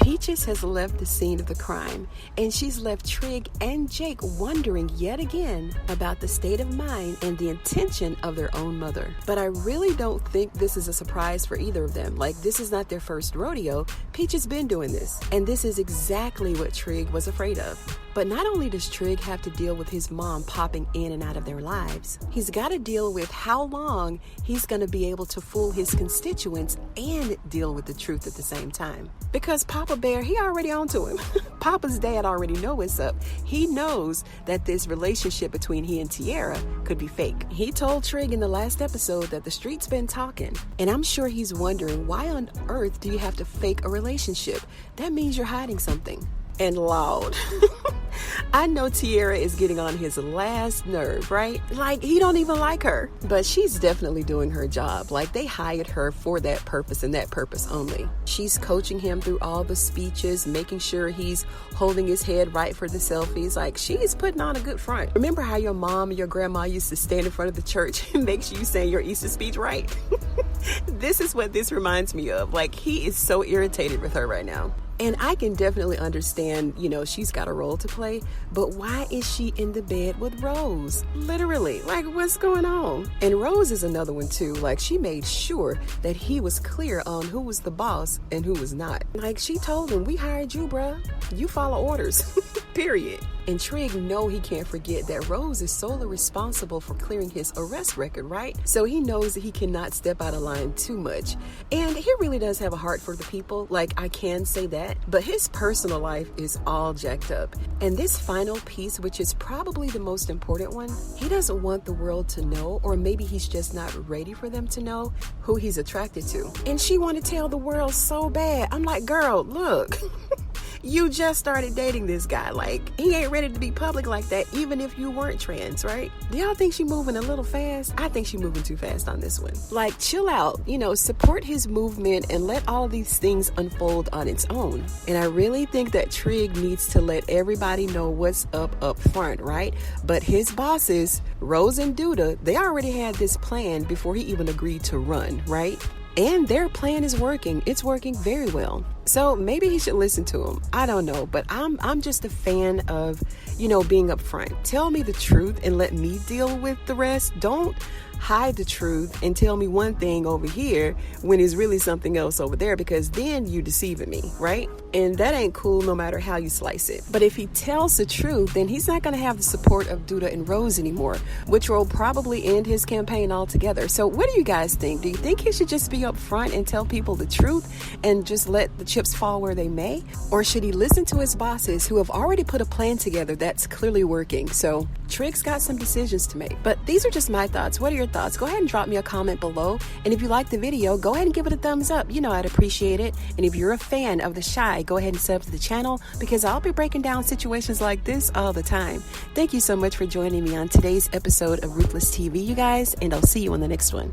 Peaches has left the scene of the crime, and she's left Trig and Jake wondering yet again about the state of mind and the intention of their own mother. But I really don't think this is a surprise for either of them. Like, this is not their first rodeo. Peach has been doing this, and this is exactly what Trig was afraid of. But not only does Trig have to deal with his mom popping in and out of their lives, he's got to deal with how long he's going to be able to fool his constituents and deal with the truth at the same time. Because Papa Bear, he already on to him. Papa's dad already know what's up. He knows that this relationship between he and Tiara could be fake. He told Trig in the last episode that the street's been talking, and I'm sure he's wondering, why on earth do you have to fake a relationship? That means you're hiding something. And loud. I know Tiara is getting on his last nerve, right? Like, he don't even like her. But she's definitely doing her job. Like, they hired her for that purpose and that purpose only. She's coaching him through all the speeches, making sure he's holding his head right for the selfies. Like, she's putting on a good front. Remember how your mom and your grandma used to stand in front of the church and make sure you say your Easter speech right? This is what this reminds me of. Like, he is so irritated with her right now. And I can definitely understand, she's got a role to play, but why is she in the bed with Rose? Literally, like, what's going on? And Rose is another one too. Like, she made sure that he was clear on who was the boss and who was not. Like, she told him, we hired you, bruh. You follow orders, period. And Trig know he can't forget that Rose is solely responsible for clearing his arrest record, right? So he knows that he cannot step out of line too much. And he really does have a heart for the people, like, I can say that. But his personal life is all jacked up. And this final piece, which is probably the most important one, he doesn't want the world to know, or maybe he's just not ready for them to know, who he's attracted to. And she want to tell the world so bad. I'm like, girl, look. You just started dating this guy. Like, he ain't ready to be public like that, even if you weren't trans, right? Do y'all think she moving a little fast? I think she moving too fast on this one. Like, chill out, support his movement and let all these things unfold on its own. And I really think that Trig needs to let everybody know what's up front, right? But his bosses, Rose and Duda, they already had this plan before he even agreed to run, right? And their plan is working. It's working very well. So maybe he should listen to him. I don't know, but I'm just a fan of, being upfront. Tell me the truth and let me deal with the rest. Don't hide the truth and tell me one thing over here when it's really something else over there, because then you deceiving me, right? And that ain't cool no matter how you slice it. But if he tells the truth, then he's not going to have the support of Duda and Rose anymore, which will probably end his campaign altogether. So what do you guys think? Do you think he should just be upfront and tell people the truth and just let the chips fall where they may? Or should he listen to his bosses who have already put a plan together that's clearly working? So Trig's got some decisions to make. But these are just my thoughts. What are your thoughts? Go ahead and drop me a comment below. And if you like the video, go ahead and give it a thumbs up. I'd appreciate it. And if you're a fan of The Shy, go ahead and sub to the channel, because I'll be breaking down situations like this all the time. Thank you so much for joining me on today's episode of Ruthless TV, you guys, and I'll see you on the next one.